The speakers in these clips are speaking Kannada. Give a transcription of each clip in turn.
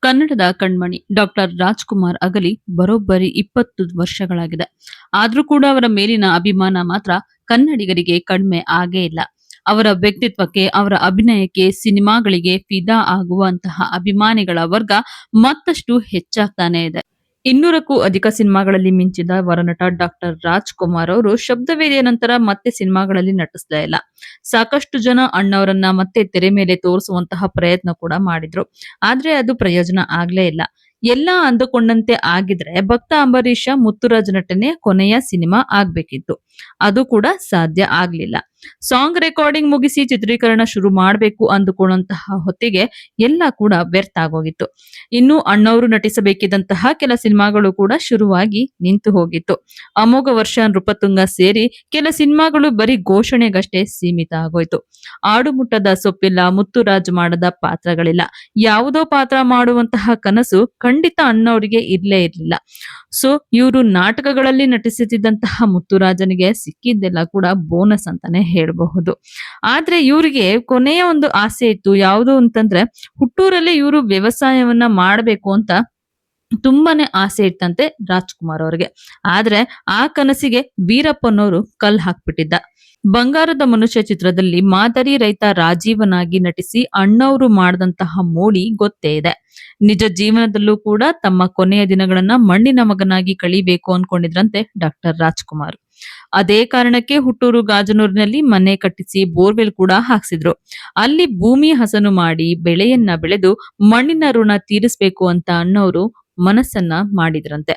ಕನ್ನಡದ ಕಣ್ಮಣಿ ಡಾಕ್ಟರ್ ರಾಜ್‌ಕುಮಾರ್ ಅಗಲಿ ಬರೋಬ್ಬರಿ 20 ವರ್ಷಗಳಾಗಿದೆ. ಆದ್ರೂ ಕೂಡ ಅವರ ಮೇಲಿನ ಅಭಿಮಾನ ಮಾತ್ರ ಕನ್ನಡಿಗರಿಗೆ ಕಡಿಮೆ ಆಗೇ ಇಲ್ಲ. ಅವರ ವ್ಯಕ್ತಿತ್ವಕ್ಕೆ, ಅವರ ಅಭಿನಯಕ್ಕೆ, ಸಿನಿಮಾಗಳಿಗೆ ಫಿದಾ ಆಗುವಂತಹ ಅಭಿಮಾನಿಗಳ ವರ್ಗ ಮತ್ತಷ್ಟು ಹೆಚ್ಚಾಗ್ತಾನೆ ಇದೆ. 200ಕ್ಕೂ ಅಧಿಕ ಸಿನಿಮಾಗಳಲ್ಲಿ ಮಿಂಚಿದ ವರನಟ ಡಾಕ್ಟರ್ ರಾಜ್‌ಕುಮಾರ್ ಅವರು ಶಬ್ದವೇದಿಯ ನಂತರ ಮತ್ತೆ ಸಿನಿಮಾಗಳಲ್ಲಿ ನಟಿಸ್ಲೇ ಇಲ್ಲ. ಸಾಕಷ್ಟು ಜನ ಅಣ್ಣವರನ್ನ ಮತ್ತೆ ತೆರೆ ಮೇಲೆ ತೋರಿಸುವಂತಹ ಪ್ರಯತ್ನ ಕೂಡ ಮಾಡಿದ್ರು. ಆದ್ರೆ ಅದು ಪ್ರಯೋಜನ ಆಗ್ಲೇ ಇಲ್ಲ. ಎಲ್ಲ ಅಂದುಕೊಂಡಂತೆ ಆಗಿದ್ರೆ ಭಕ್ತ ಅಂಬರೀಷ ಮುತ್ತುರಾಜ್ ನಟನೆ ಕೊನೆಯ ಸಿನಿಮಾ ಆಗ್ಬೇಕಿತ್ತು. ಅದು ಕೂಡ ಸಾಧ್ಯ ಆಗ್ಲಿಲ್ಲ. ಸಾಂಗ್ ರೆಕಾರ್ಡಿಂಗ್ ಮುಗಿಸಿ ಚಿತ್ರೀಕರಣ ಶುರು ಮಾಡಬೇಕು ಅಂದುಕೊಂಡಂತಹ ಹೊತ್ತಿಗೆ ಎಲ್ಲ ಕೂಡ ವ್ಯರ್ಥ ಆಗೋಗಿತ್ತು. ಇನ್ನು ಅಣ್ಣವರು ನಟಿಸಬೇಕಿದ್ದಂತಹ ಕೆಲ ಸಿನಿಮಾಗಳು ಕೂಡ ಶುರುವಾಗಿ ನಿಂತು ಹೋಗಿತ್ತು. ಅಮೋಘ ವರ್ಷ, ನೃಪತುಂಗ ಸೇರಿ ಕೆಲ ಸಿನಿಮಾಗಳು ಬರೀ ಘೋಷಣೆಗಷ್ಟೇ ಸೀಮಿತ ಆಗೋಯ್ತು. ಆಡುಮುಟ್ಟದ ಸೊಪ್ಪಿಲ್ಲ, ಮುತ್ತುರಾಜ್ ಮಾಡದ ಪಾತ್ರಗಳಿಲ್ಲ, ಯಾವುದೋ ಪಾತ್ರ ಮಾಡುವಂತಹ ಕನಸು ಖಂಡಿತ ಅಣ್ಣವರಿಗೆ ಇರ್ಲೇ ಇರ್ಲಿಲ್ಲ. ಸೊ ಇವರು ನಾಟಕಗಳಲ್ಲಿ ನಟಿಸುತ್ತಿದ್ದಂತಹ ಮುತ್ತುರಾಜನಿಗೆ ಸಿಕ್ಕಿದ್ದೆಲ್ಲ ಕೂಡ ಬೋನಸ್ ಅಂತಾನೆ ಹೇಳಬಹುದು. ಆದ್ರೆ ಇವರಿಗೆ ಕೊನೆಯ ಒಂದು ಆಸೆ ಇತ್ತು. ಯಾವುದು ಅಂತಂದ್ರೆ ಹುಟ್ಟೂರಲ್ಲಿ ಇವರು ವ್ಯವಸಾಯವನ್ನ ಮಾಡಬೇಕು ಅಂತ ತುಂಬಾನೇ ಆಸೆ ಇತ್ತಂತೆ ರಾಜ್‌ಕುಮಾರ್ ಅವರಿಗೆ. ಆದ್ರೆ ಆ ಕನಸಿಗೆ ವೀರಪ್ಪನವರು ಕಲ್ ಹಾಕ್ಬಿಟ್ಟಿದ್ದ. ಬಂಗಾರದ ಮನುಷ್ಯ ಚಿತ್ರದಲ್ಲಿ ಮಾದರಿ ರೈತ ರಾಜೀವನಾಗಿ ನಟಿಸಿ ಅಣ್ಣವರು ಮಾಡಿದಂತಹ ಮೋಡಿ ಗೊತ್ತೇ ಇದೆ. ನಿಜ ಜೀವನದಲ್ಲೂ ಕೂಡ ತಮ್ಮ ಕೊನೆಯ ದಿನಗಳನ್ನ ಮಣ್ಣಿನ ಮಗನಾಗಿ ಕಳಿಬೇಕು ಅನ್ಕೊಂಡಿದ್ರಂತೆ ಡಾಕ್ಟರ್ ರಾಜ್‌ಕುಮಾರ್. ಅದೇ ಕಾರಣಕ್ಕೆ ಹುಟ್ಟೂರು ಗಾಜನೂರಿನಲ್ಲಿ ಮನೆ ಕಟ್ಟಿಸಿ ಬೋರ್ವೆಲ್ ಕೂಡ ಹಾಕ್ಸಿದ್ರು. ಅಲ್ಲಿ ಭೂಮಿ ಹಸನು ಮಾಡಿ ಬೆಳೆಯನ್ನ ಬೆಳೆದು ಮಣ್ಣಿನ ಋಣ ತೀರಿಸಬೇಕು ಅಂತ ಅಣ್ಣವರು ಮನಸ್ಸನ್ನ ಮಾಡಿದ್ರಂತೆ.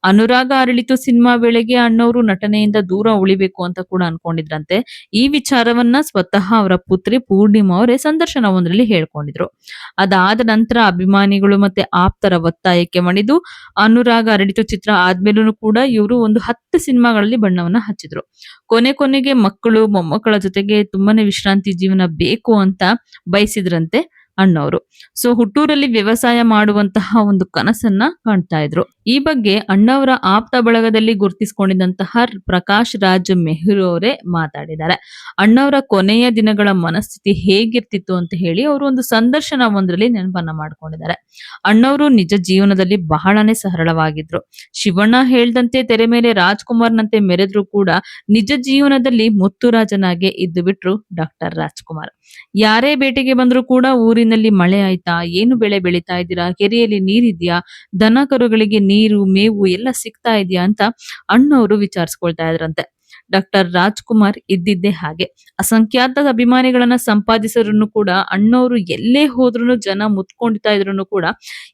ಅನುರಾಗ ಅರಳಿತು ಸಿನಿಮಾ ವೇಳೆಗೆ ಅಣ್ಣವರು ನಟನೆಯಿಂದ ದೂರ ಉಳಿಬೇಕು ಅಂತ ಕೂಡ ಅನ್ಕೊಂಡಿದ್ರಂತೆ. ಈ ವಿಚಾರವನ್ನ ಸ್ವತಃ ಅವರ ಪುತ್ರಿ ಪೂರ್ಣಿಮಾ ಅವರೇ ಸಂದರ್ಶನವೊಂದರಲ್ಲಿ ಹೇಳ್ಕೊಂಡಿದ್ರು. ಅದಾದ ನಂತರ ಅಭಿಮಾನಿಗಳು ಮತ್ತೆ ಆಪ್ತರ ಒತ್ತಾಯಕ್ಕೆ ಮಣಿದು ಅನುರಾಗ ಅರಳಿತು ಚಿತ್ರ ಆದ್ಮೇಲೂ ಕೂಡ ಇವರು ಒಂದು 10 ಸಿನಿಮಾಗಳಲ್ಲಿ ಬಣ್ಣವನ್ನ ಹಚ್ಚಿದ್ರು. ಕೊನೆಗೆ ಮಕ್ಕಳು ಮೊಮ್ಮಕ್ಕಳ ಜೊತೆಗೆ ತುಂಬಾನೇ ವಿಶ್ರಾಂತಿ ಜೀವನ ಬೇಕು ಅಂತ ಬಯಸಿದ್ರಂತೆ ಅಣ್ಣವರು. ಸೊ ಹುಟ್ಟೂರಲ್ಲಿ ವ್ಯವಸಾಯ ಮಾಡುವಂತಹ ಒಂದು ಕನಸನ್ನ ಕಾಣ್ತಾ ಇದ್ರು. ಈ ಬಗ್ಗೆ ಅಣ್ಣವರ ಆಪ್ತ ಬಳಗದಲ್ಲಿ ಗುರುತಿಸಿಕೊಂಡಿದ್ದಂತಹ ಪ್ರಕಾಶ್ ರಾಜ್ ಮೆಹ್ರೂ ಅವರೇ ಮಾತಾಡಿದ್ದಾರೆ. ಅಣ್ಣವರ ಕೊನೆಯ ದಿನಗಳ ಮನಸ್ಥಿತಿ ಹೇಗಿರ್ತಿತ್ತು ಅಂತ ಹೇಳಿ ಅವರು ಒಂದು ಸಂದರ್ಶನ ಒಂದರಲ್ಲಿ ನೆನಪನ್ನ ಮಾಡ್ಕೊಂಡಿದ್ದಾರೆ. ಅಣ್ಣವರು ನಿಜ ಜೀವನದಲ್ಲಿ ಬಹಳನೇ ಸರಳವಾಗಿದ್ರು. ಶಿವಣ್ಣ ಹೇಳ್ದಂತೆ ತೆರೆ ಮೇಲೆ ರಾಜ್‌ಕುಮಾರ್ನಂತೆ ಮೆರೆದ್ರು ಕೂಡ ನಿಜ ಜೀವನದಲ್ಲಿ ಮುತ್ತುರಾಜನಾಗೆ ಇದ್ದು ಬಿಟ್ರು ಡಾಕ್ಟರ್ ರಾಜ್‌ಕುಮಾರ್. ಯಾರೇ ಬೇಟೆಗೆ ಬಂದ್ರು ಕೂಡ ಊರಿನಲ್ಲಿ ಮಳೆ ಆಯ್ತಾ, ಏನು ಬೆಳೆ ಬೆಳೀತಾ ಇದ್ದೀರಾ, ಕೆರೆಯಲ್ಲಿ ನೀರಿದ್ಯಾ, ದನ ಕರುಗಳಿಗೆ ನೀರು ಮೇವು ಎಲ್ಲ ಸಿಗ್ತಾ ಇದೆಯಾ ಅಂತ ಅಣ್ಣವರು ವಿಚಾರಿಸ್ಕೊಳ್ತಾ ಇದ್ರಂತೆ. ಡಾಕ್ಟರ್ ರಾಜ್‌ಕುಮಾರ್ ಇದ್ದಿದ್ದೇ ಹಾಗೆ. ಅಸಂಖ್ಯಾತ ಅಭಿಮಾನಿಗಳನ್ನ ಸಂಪಾದಿಸಿದ್ರು ಕೂಡ ಅಣ್ಣವರು ಎಲ್ಲೇ ಹೋದ್ರು ಜನ ಮುತ್ಕೊಂಡಿತಾ ಇದ್ರು ಕೂಡ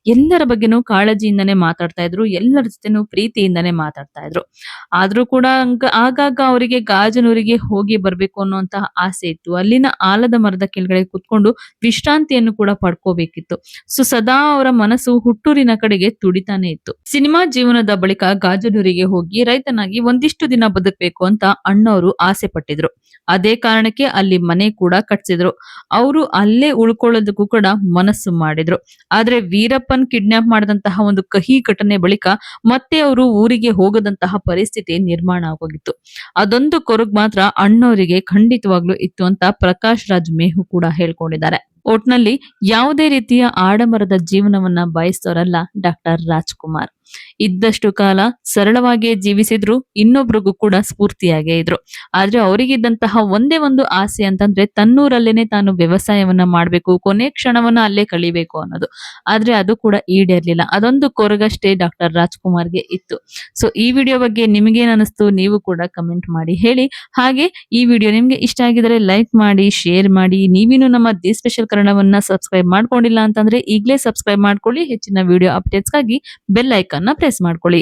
ಎಲ್ಲರ ಬಗ್ಗೆನೂ ಕಾಳಜಿಯಿಂದನೇ ಮಾತಾಡ್ತಾ ಇದ್ರು. ಎಲ್ಲರ ಜೊತೆನೂ ಪ್ರೀತಿಯಿಂದನೇ ಮಾತಾಡ್ತಾ ಇದ್ರು. ಆದ್ರೂ ಕೂಡ ಆಗಾಗ ಅವರಿಗೆ ಗಾಜನೂರಿಗೆ ಹೋಗಿ ಬರ್ಬೇಕು ಅನ್ನುವಂತಹ ಆಸೆ ಇತ್ತು. ಅಲ್ಲಿನ ಆಲದ ಮರದ ಕೆಳಗಡೆ ಕುತ್ಕೊಂಡು ವಿಶ್ರಾಂತಿಯನ್ನು ಕೂಡ ಪಡ್ಕೋಬೇಕಿತ್ತು. ಸೊ ಸದಾ ಅವರ ಮನಸ್ಸು ಹುಟ್ಟೂರಿನ ಕಡೆಗೆ ತುಡಿತಾನೆ ಇತ್ತು. ಸಿನಿಮಾ ಜೀವನದ ಬಳಿಕ ಗಾಜನೂರಿಗೆ ಹೋಗಿ ರೈತನಾಗಿ ಒಂದಿಷ್ಟು ದಿನ ಬದುಕಬೇಕು ಅಂತ ಅಣ್ಣವರು ಆಸೆ ಪಟ್ಟಿದ್ರು. ಅದೇ ಕಾರಣಕ್ಕೆ ಅಲ್ಲಿ ಮನೆ ಕೂಡ ಕಟ್ಸಿದ್ರು. ಅವರು ಅಲ್ಲೇ ಉಳ್ಕೊಳ್ಳೋದಕ್ಕೂ ಕೂಡ ಮನಸ್ಸು ಮಾಡಿದ್ರು. ಆದ್ರೆ ವೀರಪ್ಪನ್ ಕಿಡ್ನಾಪ್ ಮಾಡಿದಂತಹ ಒಂದು ಕಹಿ ಘಟನೆ ಬಳಿಕ ಮತ್ತೆ ಅವರು ಊರಿಗೆ ಹೋಗದಂತಹ ಪರಿಸ್ಥಿತಿ ನಿರ್ಮಾಣ ಆಗೋಗಿತ್ತು. ಅದೊಂದು ಕೊರಗು ಮಾತ್ರ ಅಣ್ಣವರಿಗೆ ಖಂಡಿತವಾಗ್ಲೂ ಇತ್ತು ಅಂತ ಪ್ರಕಾಶ್ ರಾಜ್ ಮೆಹ್ರೂ ಕೂಡ ಹೇಳ್ಕೊಂಡಿದ್ದಾರೆ. ಒಟ್ನಲ್ಲಿ ಯಾವುದೇ ರೀತಿಯ ಆಡಂಬರದ ಜೀವನವನ್ನ ಬಯಸ್ತವರಲ್ಲ ಡಾಕ್ಟರ್ ರಾಜ್‌ಕುಮಾರ್. ಇದ್ದಷ್ಟು ಕಾಲ ಸರಳವಾಗಿಯೇ ಜೀವಿಸಿದ್ರು, ಇನ್ನೊಬ್ರಿಗೂ ಕೂಡ ಸ್ಫೂರ್ತಿಯಾಗೇ ಇದ್ರು. ಆದ್ರೆ ಅವರಿಗಿದ್ದಂತಹ ಒಂದೇ ಒಂದು ಆಸೆ ಅಂತಂದ್ರೆ ತನ್ನೂರಲ್ಲೇನೆ ತಾನು ವ್ಯವಸಾಯವನ್ನ ಮಾಡ್ಬೇಕು, ಕೊನೆ ಕ್ಷಣವನ್ನ ಅಲ್ಲೇ ಕಳಿಬೇಕು ಅನ್ನೋದು. ಆದ್ರೆ ಅದು ಕೂಡ ಈಡೇರ್ಲಿಲ್ಲ. ಅದೊಂದು ಕೊರಗಷ್ಟೇ ಡಾಕ್ಟರ್ ರಾಜ್‌ಕುಮಾರ್ಗೆ ಇತ್ತು. ಸೊ ಈ ವಿಡಿಯೋ ಬಗ್ಗೆ ನಿಮಗೇನ್ ಅನಿಸ್ತು ನೀವು ಕೂಡ ಕಮೆಂಟ್ ಮಾಡಿ ಹೇಳಿ. ಹಾಗೆ ಈ ವಿಡಿಯೋ ನಿಮ್ಗೆ ಇಷ್ಟ ಆಗಿದ್ರೆ ಲೈಕ್ ಮಾಡಿ, ಶೇರ್ ಮಾಡಿ. ನೀವಿನ್ನು ನಮ್ಮ ದಿ ಸ್ಪೆಷಲ್ ಕನ್ನಡವನ್ನ ಸಬ್ಸ್ಕ್ರೈಬ್ ಮಾಡ್ಕೊಂಡಿಲ್ಲ ಅಂತಂದ್ರೆ ಈಗಲೇ ಸಬ್ಸ್ಕ್ರೈಬ್ ಮಾಡ್ಕೊಳ್ಳಿ. ಹೆಚ್ಚಿನ ವಿಡಿಯೋ ಅಪ್ಡೇಟ್ಸ್ಗಾಗಿ ಬೆಲ್ ಐಕಾನ್ ನ ಪ್ರೆಸ್ ಮಾಡ್ಕೊಳ್ಳಿ.